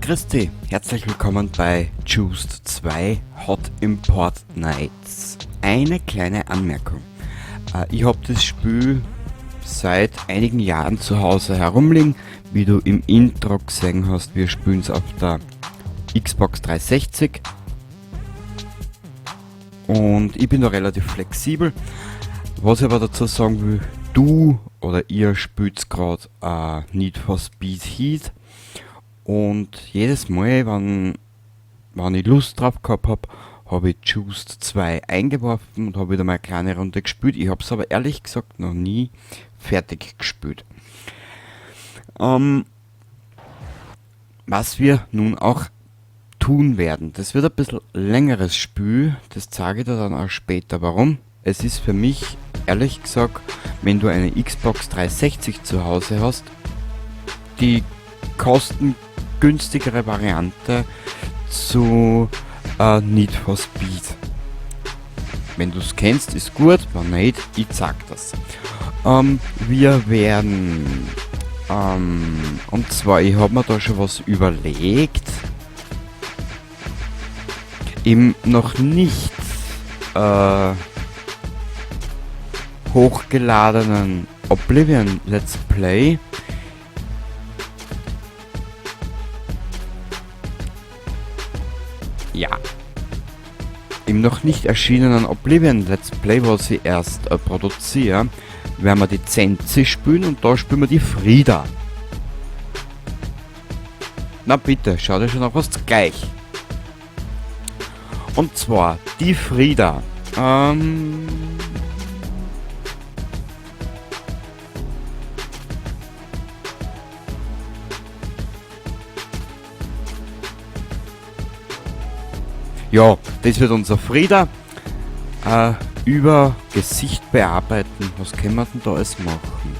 Christi, herzlich willkommen bei Juiced 2 Hot Import Nights. Eine kleine Anmerkung. Ich habe das Spiel seit einigen Jahren zu Hause herumliegen. Wie du im Intro gesehen hast, wir spielen es auf der Xbox 360. Und ich bin da relativ flexibel. Was ich aber dazu sagen will, du oder ihr spielt gerade Need for Speed Heat. Und jedes Mal, wenn ich Lust drauf gehabt habe ich Juiced 2 eingeworfen und habe wieder mal eine kleine Runde gespielt. Ich habe es aber ehrlich gesagt noch nie fertig gespielt. Was wir nun auch tun werden, das wird ein bisschen längeres Spiel, das zeige ich dir dann auch später. Warum? Es ist für mich, ehrlich gesagt, wenn du eine Xbox 360 zu Hause hast, die kostengünstigere Variante zu Need for Speed. Wenn du es kennst, ist gut, wenn nicht, ich sag das. Wir werden, und zwar, ich habe mir da schon was überlegt, im noch nicht hochgeladenen Oblivion Let's Play im noch nicht erschienenen Oblivion Let's Play, was ich erst produziere, werden wir die Zenzi spielen und da spielen wir die Frieda. Na bitte, schau dir schon noch was gleich. Und zwar die Frieda. Ja, das wird unser Frieda. Über Gesicht bearbeiten. Was können wir denn da alles machen?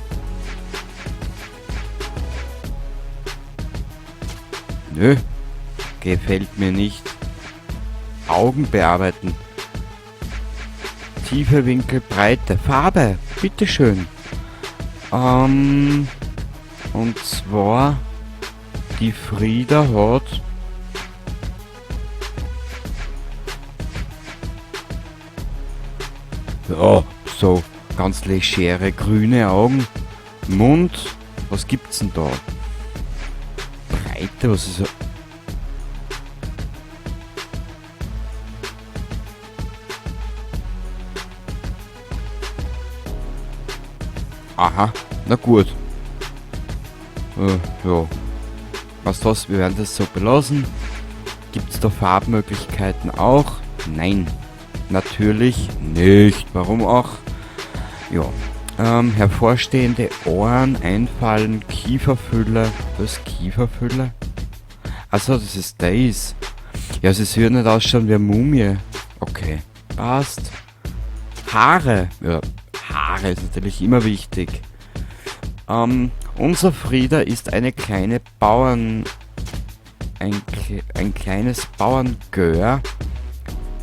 Nö, gefällt mir nicht. Augen bearbeiten. Tiefe Winkel, Breite, Farbe. Bitteschön. Und zwar die Frieda hat ja, so ganz legere grüne Augen. Mund, was gibt's denn da? Breite, was ist so? Aha, na gut. Ja. Was, wir werden das so belassen. Gibt's da Farbmöglichkeiten auch? Nein. Natürlich nicht. Warum auch? Ja. Hervorstehende Ohren einfallen, Kieferfülle. Was Kieferfülle? Achso, das ist das. Ja, sie sieht nicht ausschauen wie eine Mumie. Okay, passt. Haare. Ja, Haare ist natürlich immer wichtig. Unser Frieda ist eine kleine Bauern... Ein kleines Bauerngör.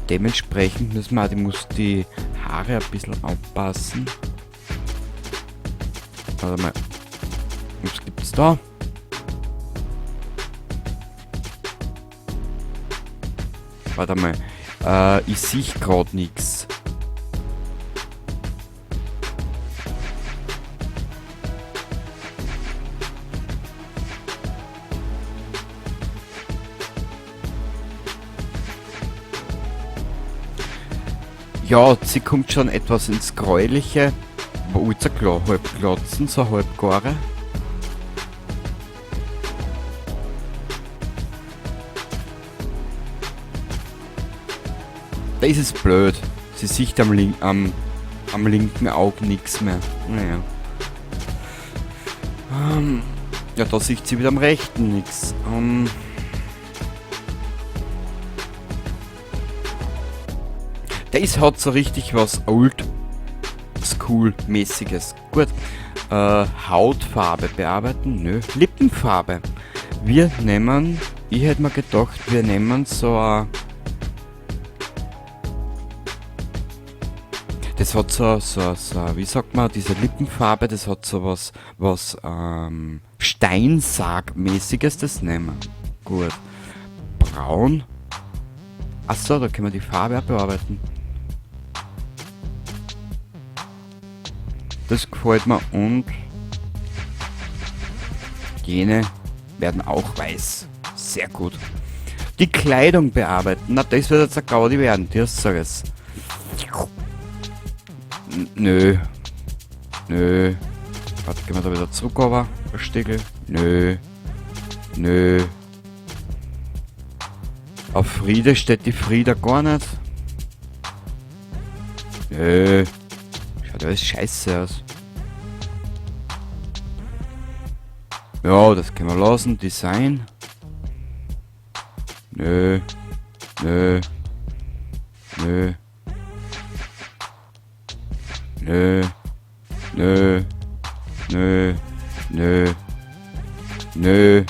Dementsprechend müssen wir muss die Haare ein bisschen anpassen. Warte mal. Was gibt's da? Warte mal. Ich sehe gerade nichts. Ja, sie kommt schon etwas ins Gräuliche. Wo ist klar, halb glotzen, so halb Gore. Das ist blöd. Sie sieht am linken Auge nichts mehr. Naja. Ja, da sieht sie wieder am rechten nichts. Das hat so richtig was Old School mäßiges. Gut. Hautfarbe bearbeiten? Nö. Lippenfarbe. Wir nehmen, ich hätte mir gedacht, wir nehmen so ein... Das hat so, wie sagt man, diese Lippenfarbe, das hat so was Steinsarg-mäßiges, das nehmen wir. gut. Braun. Achso, da können wir die Farbe auch bearbeiten. Das gefällt mir und jene werden auch weiß. Sehr gut. Die Kleidung bearbeiten. Na, das wird jetzt ein Gaudi werden. Das sag ich. Nö. Nö. Warte, gehen wir da wieder zurück, aber ein Stegel. Nö. Nö. Auf Friede steht die Frieda gar nicht. Nö. Schaut alles scheiße aus. Ja, das können wir lassen. Design. Nö. Nö. Nö. Nö. Nö. Nö. Nö. Nö.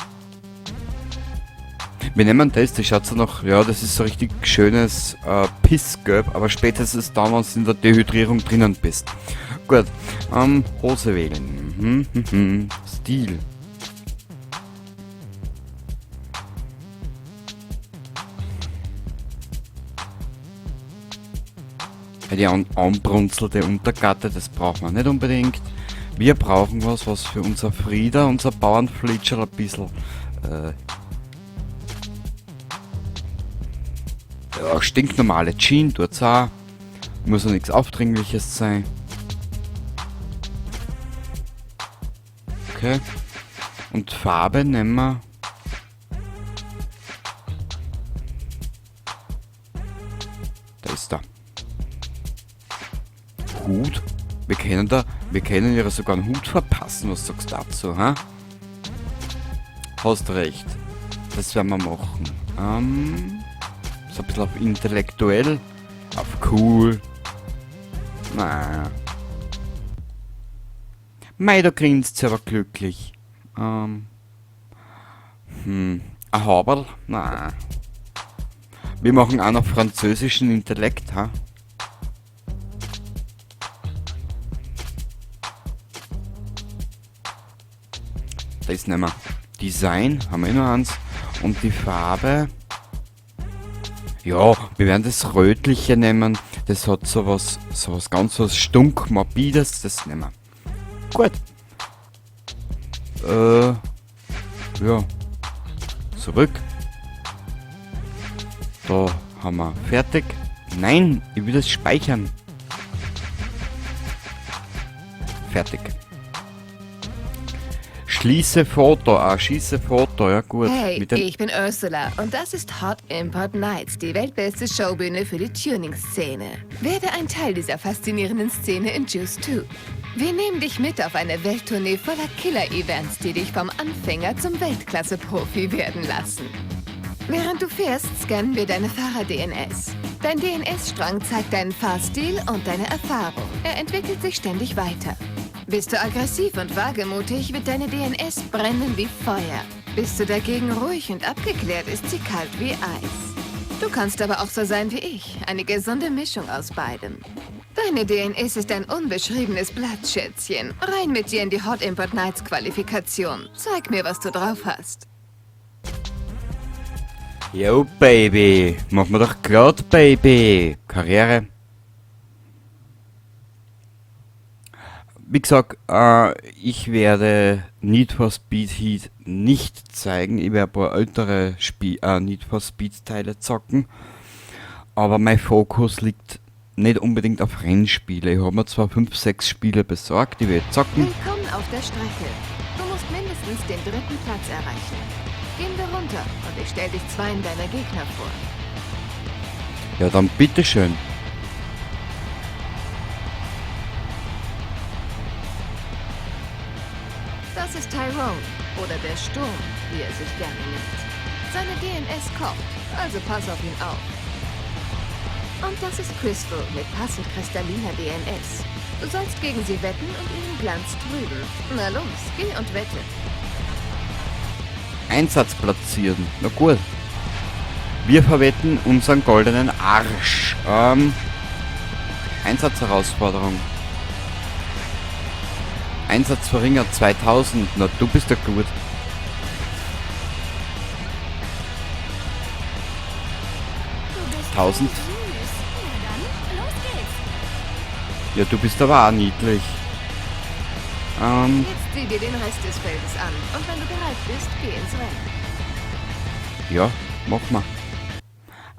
Wir nehmen das schaut so nach, ja, das ist so richtig schönes Pissgelb, aber spätestens dann, wenn du in der Dehydrierung drinnen bist. Gut, Hose wählen. Stil. Die anbrunzelte Untergatte, das brauchen wir nicht unbedingt. Wir brauchen was für unser Frieda, unser Bauernflitscher ein bisschen ja, stinknormale Jeans tut's auch. Muss ja nichts Aufdringliches sein. Okay. Und Farbe nehmen wir. Da ist da. Hut. Wir können ihr sogar einen Hut verpassen. Was sagst du dazu, ha? Hast recht. Das werden wir machen. So ein bisschen auf intellektuell. Auf cool. Na. Mei, da grinst sie aber glücklich. Ein Haberl? Na. Wir machen auch noch französischen Intellekt, ha? Das nehmen wir. Design haben wir noch eins. Und die Farbe. Ja, wir werden das Rötliche nehmen. Das hat sowas ganz was stunk, morbides. Das nehmen wir. Gut. Ja. Zurück. Da haben wir fertig. Nein, ich will das speichern. Fertig. Schließe Foto, schieße Foto, ja gut. Hey, ich bin Ursula und das ist Hot Import Nights, die weltbeste Showbühne für die Tuning-Szene. Werde ein Teil dieser faszinierenden Szene in Juice 2. Wir nehmen dich mit auf eine Welttournee voller Killer-Events, die dich vom Anfänger zum Weltklasse-Profi werden lassen. Während du fährst, scannen wir deine Fahrer-DNS. Dein DNS-Strang zeigt deinen Fahrstil und deine Erfahrung. Er entwickelt sich ständig weiter. Bist du aggressiv und wagemutig, wird deine DNS brennen wie Feuer. Bist du dagegen ruhig und abgeklärt, ist sie kalt wie Eis. Du kannst aber auch so sein wie ich, eine gesunde Mischung aus beidem. Deine DNS ist ein unbeschriebenes Blatt, Schätzchen. Rein mit dir in die Hot Import Nights Qualifikation. Zeig mir, was du drauf hast. Yo, Baby. Mach mir doch glatt, Baby. Karriere. Wie gesagt, ich werde Need for Speed Heat nicht zeigen. Ich werde ein paar ältere Need for Speed Teile zocken. Aber mein Fokus liegt nicht unbedingt auf Rennspiele. Ich habe mir zwar 5, 6 Spiele besorgt, die wir jetzt zocken. Willkommen auf der Strecke. Du musst mindestens den 3. Platz erreichen. Gehen wir runter und ich stelle dich 2 deiner Gegner vor. Ja, dann bitteschön. Das ist Tyrone, oder der Sturm, wie er sich gerne nennt. Seine DNS kocht, also pass auf ihn auf. Und das ist Crystal mit passend kristalliner DNS. Du sollst gegen sie wetten und ihren Glanz trüben. Na los, geh und wette. Einsatz platzieren. Na gut. Wir verwetten unseren goldenen Arsch. Einsatzherausforderung. Einsatz verringert 2000. Na, du bist ja gut. 1000. Ja, du bist aber auch niedlich. Jetzt sieh dir den Rest des Feldes an. Und wenn du bereit bist, geh ins Rennen. Ja, mach mal.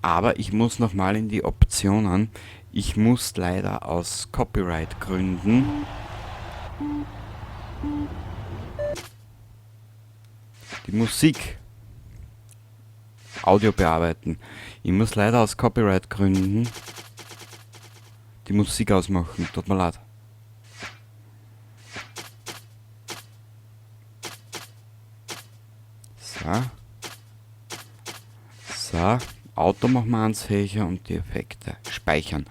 Aber ich muss nochmal in die Optionen. Ich muss leider aus Copyright-Gründen die Musik Audio bearbeiten. Ich muss leider aus Copyright-Gründen die Musik ausmachen. Tut mir leid. So, Auto machen wir ans Höher und die Effekte speichern.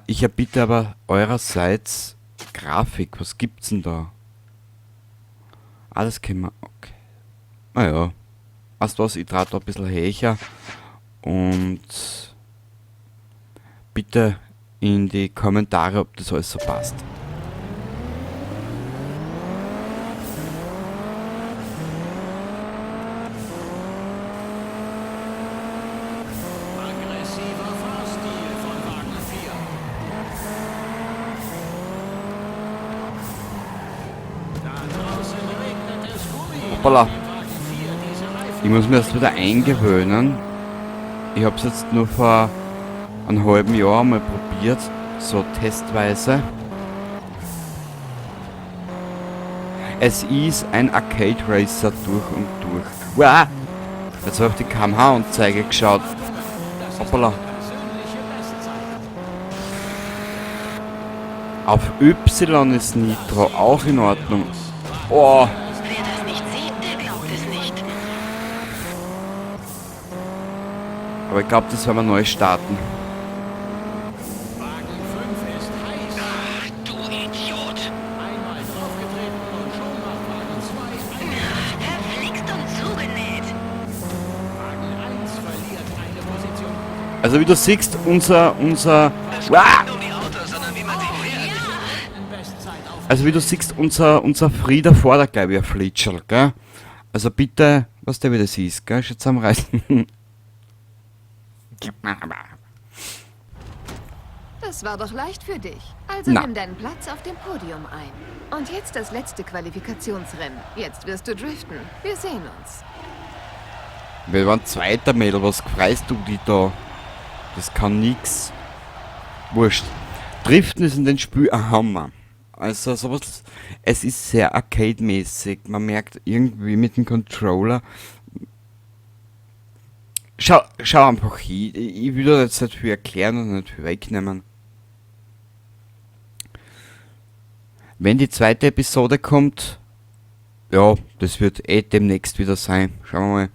Ich erbitte aber eurerseits Grafik. Was gibt's denn da? Alles können wir. Okay. Naja. Weißt du was? Ich trage da ein bisschen höher und bitte in die Kommentare, ob das alles so passt. Hoppala. Ich muss mir das wieder eingewöhnen. Ich habe es jetzt nur vor einem halben Jahr mal probiert, so testweise. Es ist ein Arcade Racer durch und durch. Wow! Jetzt habe ich die kmh-Anzeige geschaut. Hoppala. Auf Y ist Nitro auch in Ordnung. Oh! Aber ich glaube, das werden wir neu starten. Wagen 5 ist heiß. Ach, du Idiot. Einmal draufgetreten und schon macht Wagen 2 Verflixt und zugenäht. Wagen 1 verliert eine Position. Also wie du siehst, unser Es Wow! geht nicht um die Autos, sondern wie man sie fährt. Bestzeit auf Also wie du siehst, unser Frieder fordert gleich wie ein Flitscherl, gell? Also bitte, was der wieder siehst, gell? Ist jetzt am Reißen. Das war doch leicht für dich. Also Na. nimm deinen Platz auf dem Podium ein. Und jetzt das letzte Qualifikationsrennen. Jetzt wirst du driften. Wir sehen uns. Wir waren zweiter, Mädel, was freust du die da? Das kann nix. Wurscht. Driften ist in den Spiel ein Hammer. Also sowas, es ist sehr arcade-mäßig. Man merkt irgendwie mit dem Controller. Schau einfach hin. Ich will da jetzt nicht viel erklären und nicht viel wegnehmen. Wenn die zweite Episode kommt, ja, das wird eh demnächst wieder sein. Schauen wir mal.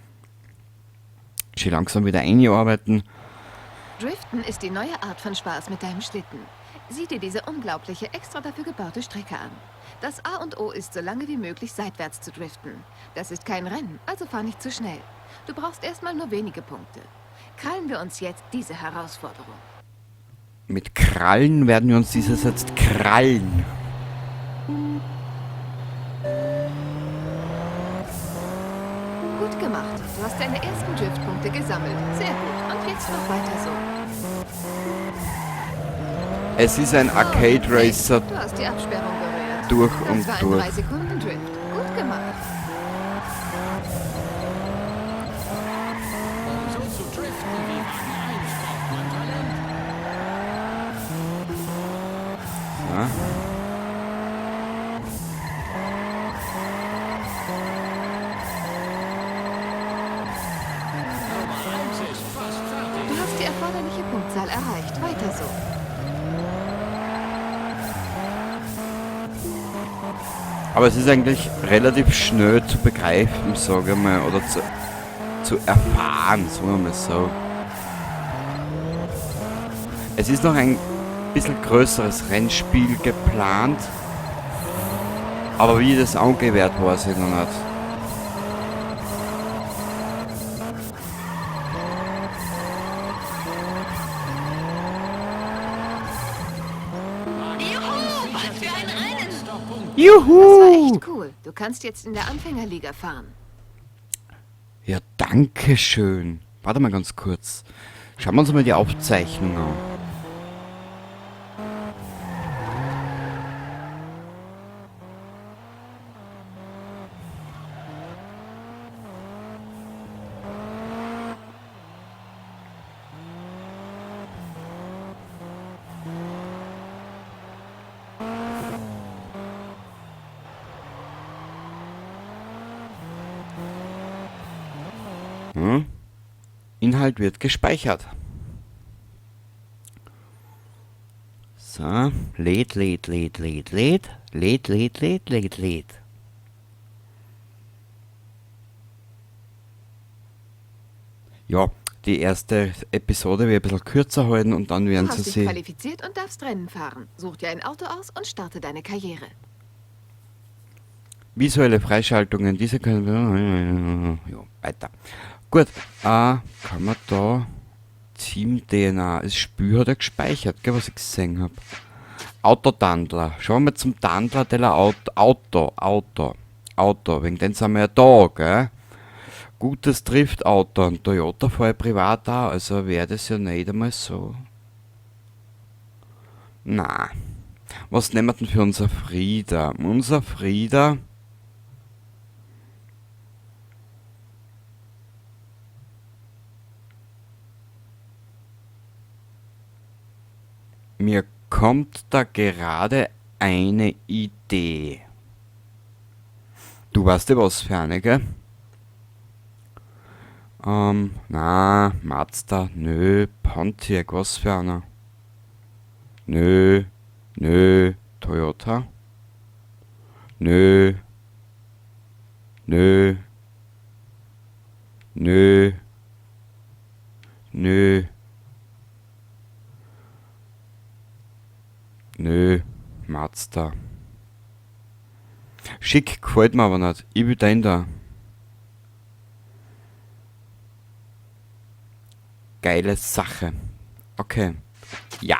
Schon langsam wieder einarbeiten. Driften ist die neue Art von Spaß mit deinem Schlitten. Sieh dir diese unglaubliche, extra dafür gebaute Strecke an. Das A und O ist, so lange wie möglich seitwärts zu driften. Das ist kein Rennen, also fahr nicht zu schnell. Du brauchst erstmal nur wenige Punkte. Krallen wir uns jetzt diese Herausforderung. Mit Krallen werden wir uns dieses jetzt krallen. Gut gemacht. Du hast deine ersten Driftpunkte gesammelt. Sehr gut. Und jetzt noch weiter so. Es ist ein Arcade Racer Du hast die Absperrung berührt. durch Das und war ein durch. 3-Sekunden-Drift. Gut gemacht. Um so zu driften wie Wagen 1 braucht man Talent. Ja. Nummer 1 ist fast fertig. Du hast die erforderliche Punktzahl erreicht. Weiter so. Aber es ist eigentlich relativ schnell zu begreifen, sage ich mal, oder zu erfahren, sagen wir mal so. Es ist noch ein bisschen größeres Rennspiel geplant, aber wie das angewährt war, weiß ich noch nicht. Juhu, was für ein Rennen. Das war Juhu! echt cool. Du kannst jetzt in der Anfängerliga fahren. Ja, danke schön. Warte mal ganz kurz. Schauen wir uns mal die Aufzeichnung an. Inhalt wird gespeichert. So, lädt. Ja, die erste Episode wird ein bisschen kürzer halten und dann Du werden sie hast dich sich... qualifiziert und darfst Rennen fahren. Such dir ein Auto aus und starte deine Karriere. Visuelle Freischaltungen, diese können... Ja, weiter. Gut, kann man da... Team DNA, das Spiel hat er gespeichert, gell, was ich gesehen habe. Autotandler, schauen wir zum Tandler della Auto, wegen den sind wir ja da, gell. Gutes Driftauto, und Toyota fahre ich privat auch, also wäre das ja nicht einmal so. Na, was nehmen wir denn für unser Frieda? Unser Frieda... Mir kommt da gerade eine Idee. Du weißt ja was für eine, gell? Na, Mazda, nö, Pontiac, was für einer? Nö, Toyota? Nö, nö, Mazda. Schick, gefällt mir aber nicht. Ich will den da. Geile Sache. Okay. Ja.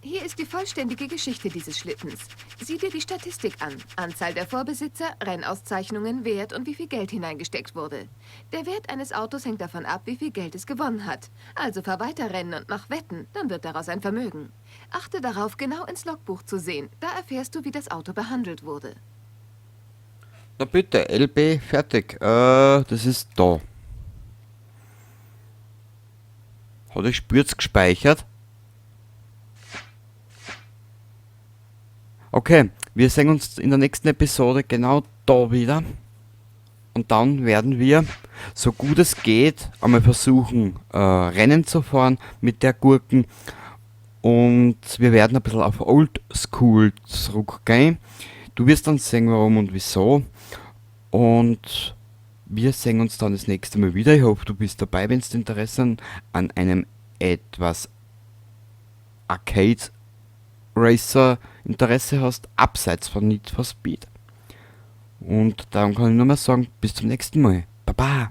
Hier ist die vollständige Geschichte dieses Schlittens. Sieh dir die Statistik an. Anzahl der Vorbesitzer, Rennauszeichnungen, Wert und wie viel Geld hineingesteckt wurde. Der Wert eines Autos hängt davon ab, wie viel Geld es gewonnen hat. Also fahr weiter Rennen und mach Wetten, dann wird daraus ein Vermögen. Achte darauf, genau ins Logbuch zu sehen. Da erfährst du, wie das Auto behandelt wurde. Na bitte, LB, fertig. Das ist da. Hat er spürt's gespeichert? Okay, wir sehen uns in der nächsten Episode genau da wieder. Und dann werden wir, so gut es geht, einmal versuchen, Rennen zu fahren mit der Gurken. Und wir werden ein bisschen auf Old School zurückgehen. Du wirst dann sehen, warum und wieso. Und wir sehen uns dann das nächste Mal wieder. Ich hoffe, du bist dabei, wenn du Interesse an einem etwas Arcade Racer Interesse hast, abseits von Need for Speed. Und darum kann ich nur mal sagen, bis zum nächsten Mal. Baba!